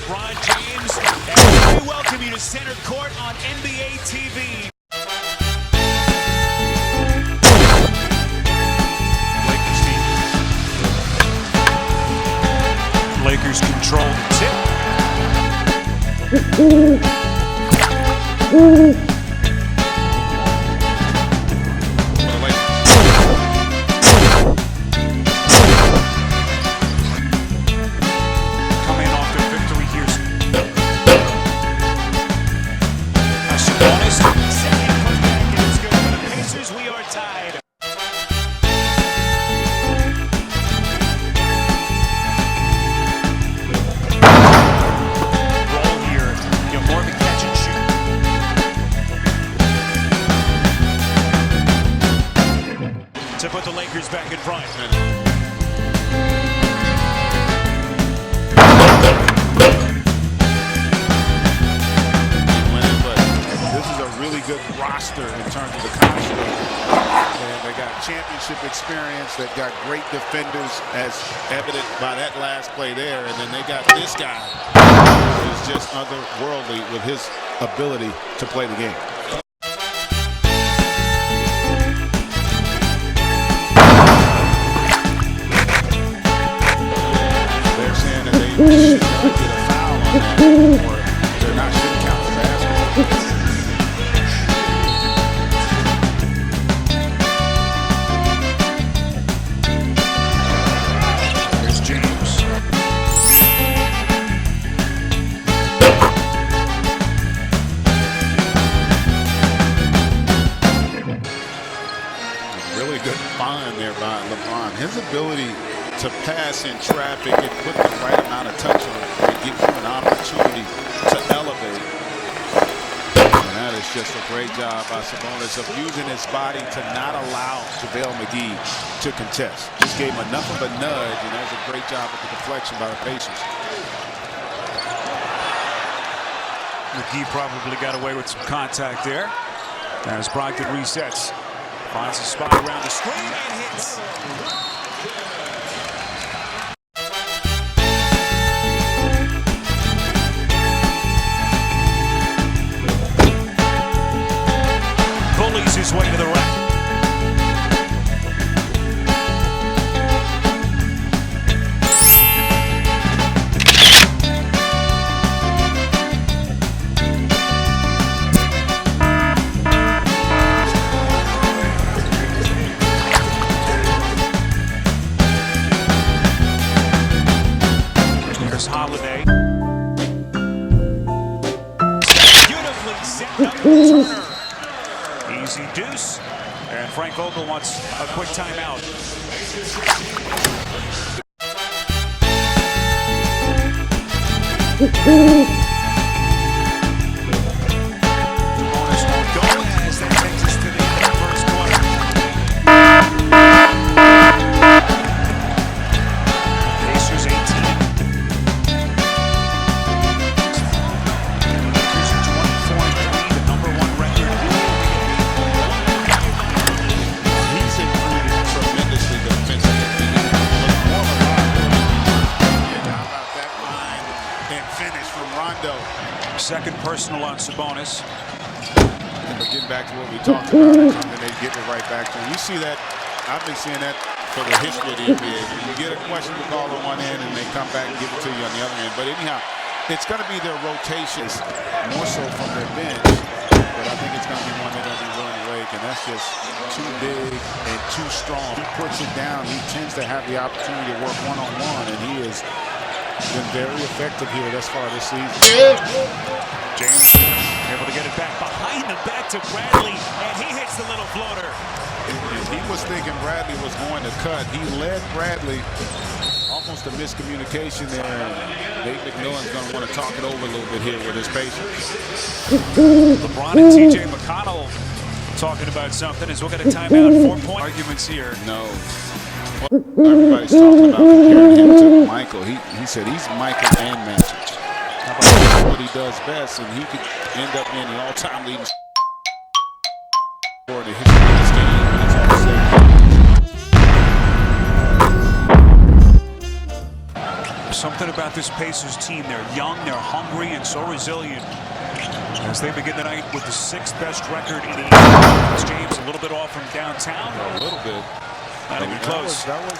LeBron James, and we welcome you to center court on NBA TV. Lakers control the tip. To put the Lakers back in front. But this is a really good roster in terms of the construct. And they got championship experience. They've got great defenders, as evident by that last play there. And then they got this guy who's just otherworldly with his ability to play the game. Should not get a foul on that, or they're not shooting count for basketball. Here's James. Really good find there by LeBron. His ability to pass in traffic and put the right amount of touch on it, it gives you an opportunity to elevate. And that is just a great job by Sabonis of using his body to not allow JaVale McGee to contest. Just gave him enough of a nudge, and that was a great job with the deflection by the Pacers. McGee probably got away with some contact there. As Brogdon resets, finds a spot around the screen and hits. Bullies his way to the rack. Here's Holiday. Beautifully set up Turner. Easy deuce, and Frank Vogel wants a quick timeout. Sabonis won't go as that takes us to the end of the first quarter. Pacers 18. Lakers are 24-3, the #1 record. Second personal on Sabonis. But getting back to what we talked about, and they get it right back to him. You see that, I've been seeing that for the history of the NBA. You get a question to call on one end, and they come back and give it to you on the other end. But anyhow, it's going to be their rotations, more so from their bench. But I think it's going to be one they're going to be willing to wake, and that's just too big and too strong. He puts it down. He tends to have the opportunity to work one-on-one, and he is been very effective here thus far this season. James able to get it back behind the back to Bradley, and he hits the little floater. And he was thinking Bradley was going to cut. He led Bradley. Almost a miscommunication there. Dave McMillan's going to want to talk it over a little bit here with his Pacers. LeBron and TJ McConnell talking about something as we'll get a timeout. 4-point arguments here. No. Everybody's talking about comparing him to Michael. He said he's Michael and Magic. How about what he does best, and he could end up being the all-time leading scorer in the history of this game. That's all I'm saying. something about this Pacers team. They're young, they're hungry, and so resilient. As they begin the night with the 6th best record in the NBA. James a little bit off from downtown. A little bit. That'll be close. That was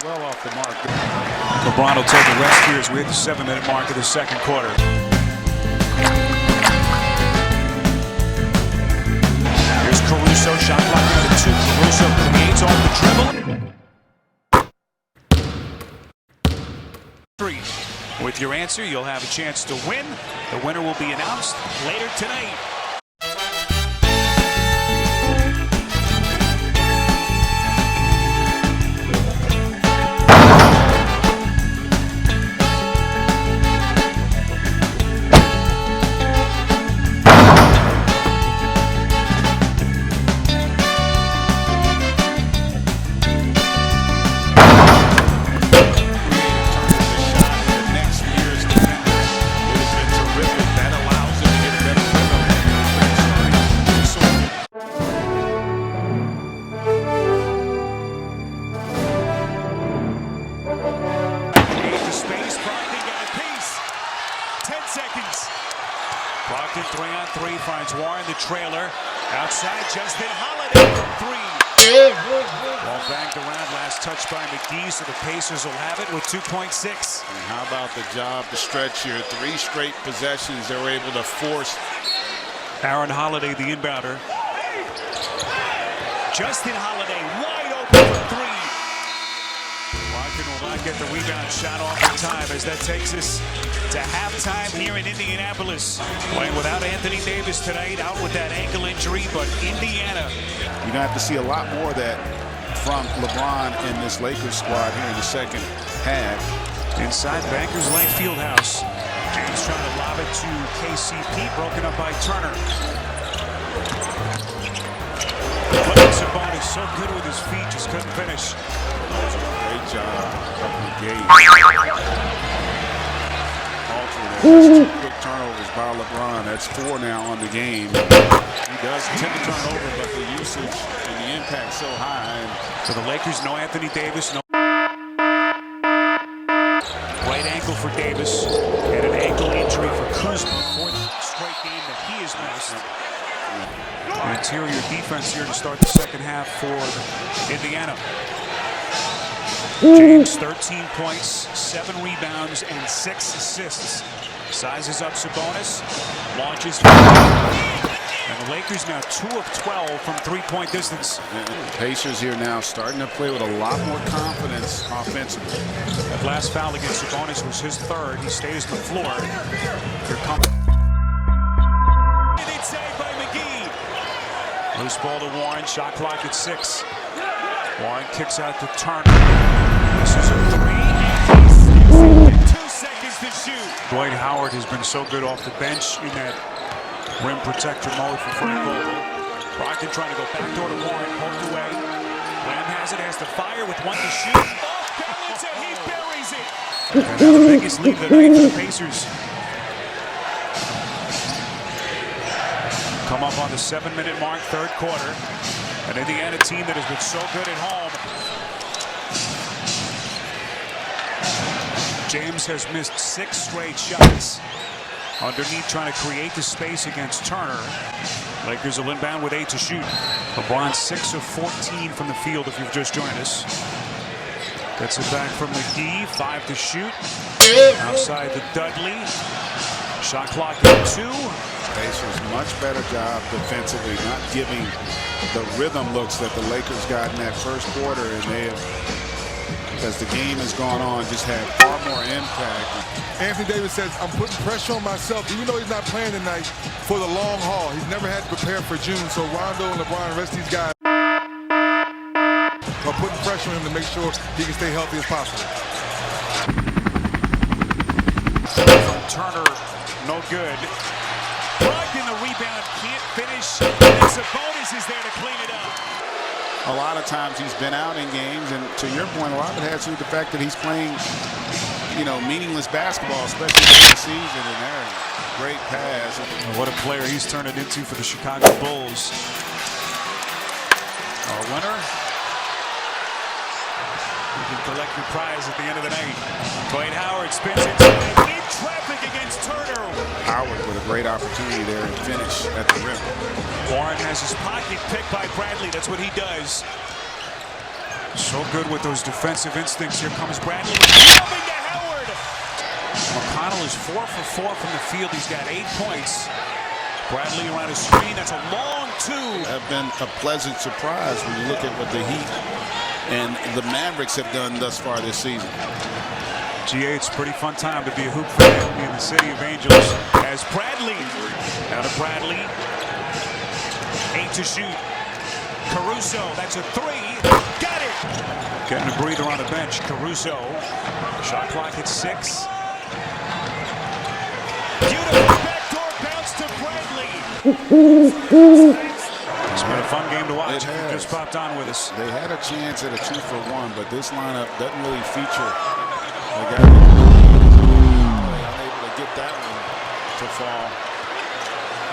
well off the mark. LeBron will take a rest here as we hit the 7-minute mark of the second quarter. Here's Caruso, shot clock number 2. Caruso creates off the dribble. 3. With your answer, you'll have a chance to win. The winner will be announced later tonight. Brogdon 3-on-3 finds Warren, the trailer. Outside, Justin Holiday from 3. Ball banged around, last touch by McGee, so the Pacers will have it with 2.6. And how about the job to stretch here? 3 straight possessions they were able to force. Aaron Holiday, the inbounder. Justin Holiday wide open for 3. Brogdon will not get the rebound shot off in time as that takes us to halftime here in Indianapolis. Playing without Anthony Davis tonight, out with that ankle injury, but Indiana. You're going to have to see a lot more of that from LeBron in this Lakers squad here in the second half. Inside Bankers Lane Fieldhouse. James trying to lob it to KCP, broken up by Turner. Sabonis so good with his feet, just couldn't finish. Great job up the gate. That's 2 quick turnovers by LeBron. That's 4 now on the game. He does tend to turn over, but the usage and the impact so high. So the Lakers, no Anthony Davis, no. Right ankle for Davis and an ankle injury for Kuzma. 4th straight game that he has missed. Interior defense here to start the second half for Indiana. James 13 points, 7 rebounds, and 6 assists. Sizes up Sabonis, launches. And the Lakers now 2 of 12 from 3-point distance. The Pacers here now starting to play with a lot more confidence offensively. That last foul against Sabonis was his 3rd. He stays on the floor. Here comes. Saved by McGee. Loose ball to Warren. Shot clock at 6. Warren kicks out to Turner. This is a 3. 2 seconds to shoot. Dwight Howard has been so good off the bench in that rim protector mode for Frank Vogel. Brogdon trying to go backdoor to Warren. Poked away. Lamb has it. Has to fire with 1 to shoot. Off balance and he buries it. And now the biggest lead of the night for the Pacers. Come up on the 7-minute mark, 3rd quarter. An Indiana team that has been so good at home. James has missed 6 straight shots. Underneath trying to create the space against Turner. Lakers will inbound with 8 to shoot. LeBron 6 of 14 from the field if you've just joined us. Gets it back from McGee, 5 to shoot. Outside the Dudley. Shot clock at 2. Pacers much better job defensively, not giving the rhythm looks that the Lakers got in that first quarter, and they have, as the game has gone on, just had far more impact. Anthony Davis says, I'm putting pressure on myself, even though he's not playing tonight, for the long haul. He's never had to prepare for June, so Rondo and LeBron and the rest of these guys are putting pressure on him to make sure he can stay healthy as possible. From Turner, no good. Brogdon the rebound, can't finish. And Sabonis is there to clean it up. A lot of times he's been out in games, and to your point, a lot of it has to do with the fact that he's playing, meaningless basketball, especially during the season. And there, great pass. And what a player he's turned it into for the Chicago Bulls. Our winner, can collect your prize at the end of the night. Dwight Howard spins it in traffic against Turner. Howard with a great opportunity there and finish at the rim. Warren has his pocket picked by Bradley. That's what he does. So good with those defensive instincts. Here comes Bradley. Coming to Howard. McConnell is 4 for 4 from the field. He's got 8 points. Bradley around his screen. That's a long 2. Have been a pleasant surprise when you look at what the Heat and the Mavericks have done thus far this season. GA, it's a pretty fun time to be a hoop fan in the city of Angels. As Bradley, out of Bradley, 8 to shoot. Caruso, that's a 3. Got it. Getting a breather on the bench. Caruso, shot clock at 6. Beautiful backdoor bounce to Bradley. It's been a fun game to watch. Just popped on with us. They had a chance at a 2-for-1, but this lineup doesn't really feature a guy unable to get that one to fall.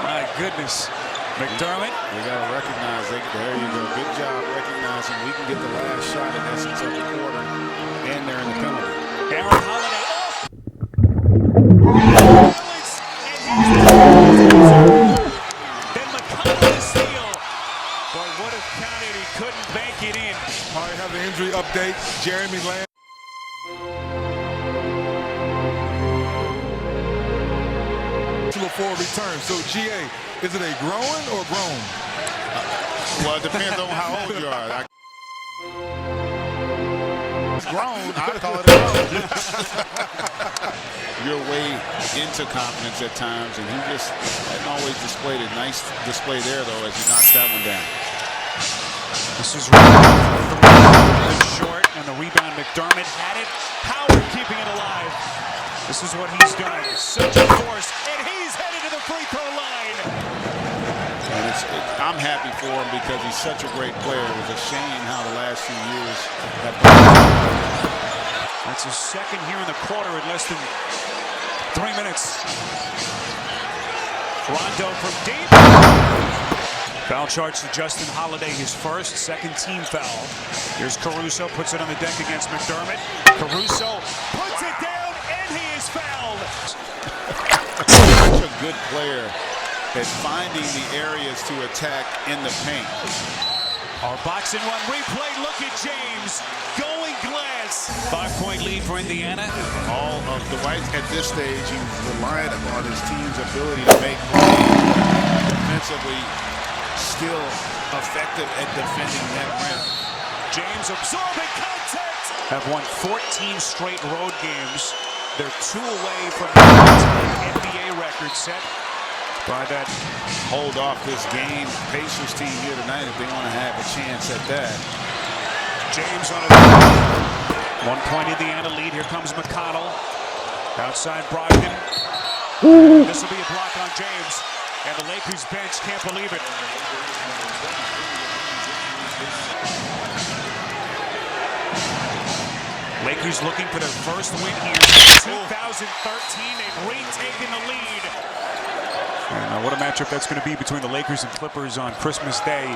My goodness. McDermott. They got to recognize, there you go. Good job recognizing we can get the last shot in essence of the quarter, and they're in the penalty. Aaron Holiday. Then McConnell to steal. But would have counted. He couldn't bank it in. All right, have the injury update. Jeremy Lamb. Before return. So GA, is it a growing or grown? Well, it depends on how old you are. It's grown. I call it a grown. You're way into confidence at times, and he just hadn't always displayed it. Nice display there, though, as he knocks that one down. This is short, and the rebound. McDermott had it. Howard keeping it alive. This is what he's done. Such a force, and he's headed to the free throw line. And I'm happy for him because he's such a great player. It was a shame how the last few years have gone. That's his second here in the quarter in less than 3 minutes. Rondo from deep. Foul charge to Justin Holiday, his first, second team foul. Here's Caruso, puts it on the deck against McDermott. Caruso puts it down, and he is fouled. Such a good player at finding the areas to attack in the paint. Our box and one replay. Look at James going glass. 5-point lead for Indiana. All of the White at this stage, he's reliant upon his team's ability to make plays. Defensively, still effective at defending that rim. James absorbing contact. Have won 14 straight road games. They're 2 away from the NBA record set by that. Hold off this game. Pacers team here tonight if they want to have a chance at that. James on a 1-point Indiana lead. Here comes McConnell. Outside Brogdon. This will be a block on James. And the Lakers bench can't believe it. Lakers looking for their first win here since 2013. They've retaken the lead. And what a matchup that's going to be between the Lakers and Clippers on Christmas Day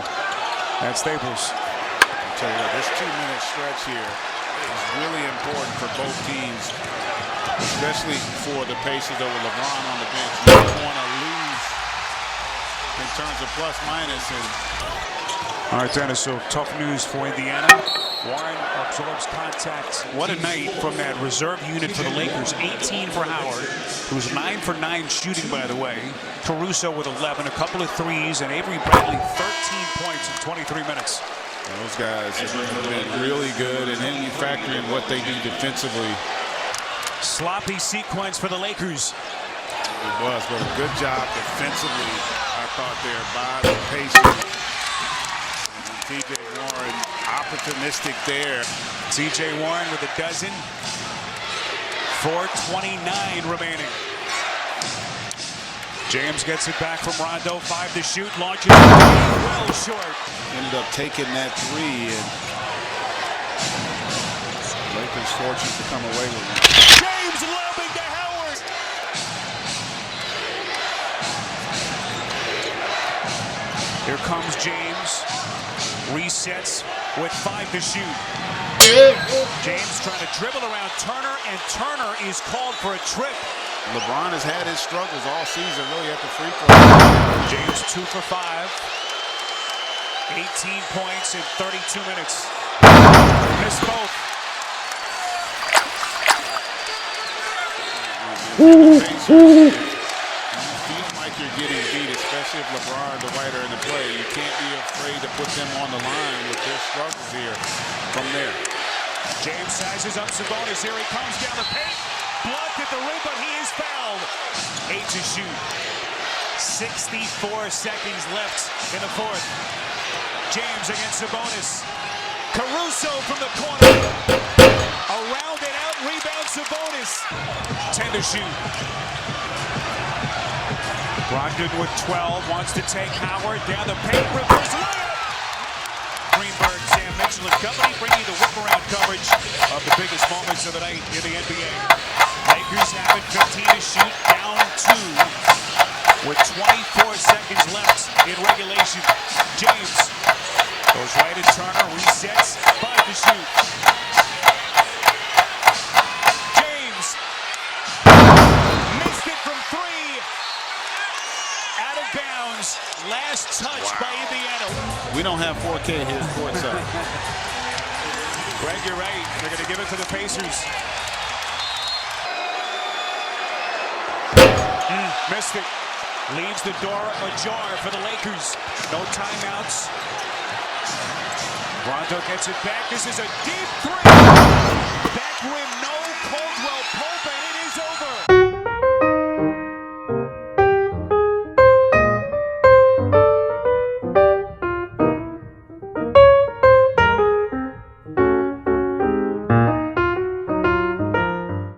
at Staples. I'll tell you what, this 2-minute stretch here is really important for both teams, especially for the Pacers though with LeBron on the bench. You don't want to lose in terms of plus minus. All right, Dennis, so tough news for Indiana. Warren absorbs contact. What a night from that reserve unit for the Lakers. 18 for Howard, who's 9 for 9 shooting, by the way. Caruso with 11, a couple of threes, and Avery Bradley 13 points in 23 minutes. Those guys have been really good, and then you factor in what they do defensively. Sloppy sequence for the Lakers. It was, but a good job defensively, I thought, there by the Pacers. T.J. Warren, opportunistic there. T.J. Warren with a dozen. 4:29 remaining. James gets it back from Rondo. 5 to shoot. Launches well short. Ended up taking that 3, and Lakers fortunate to come away with it. James lobbing to Howard. Here comes James. Resets with 5 to shoot. James trying to dribble around Turner, and Turner is called for a trip. LeBron has had his struggles all season, really, at the free throw. James 2 for 5. 18 points in 32 minutes. Missed both. You feel like you're getting beat, especially if LeBron and Dwight are in the play. You can't be afraid to put them on the line with their struggles here from there. James sizes up Sabonis. Here he comes down the paint. Blocked at the rim, but he is fouled. 8 to shoot. 64 seconds left in the fourth. James against Sabonis. Caruso from the corner. Around and out, rebound Sabonis. 10 to shoot. Brogdon with 12, wants to take Howard down the paint, reverse layup. Greenberg, Sam Mitchell and company bringing the whip-around coverage of the biggest moments of the night in the NBA. Lakers have it, 15 to shoot, down 2 with 24 seconds left in regulation. James goes right at Turner, resets, 5 to shoot. James missed it from 3. Out of bounds. Last touch by Indiana. We don't have 4K here courtside. Greg, you're right. They're going to give it to the Pacers. Missed it. Leaves the door ajar for the Lakers. No timeouts. Rondo gets it back. This is a deep 3.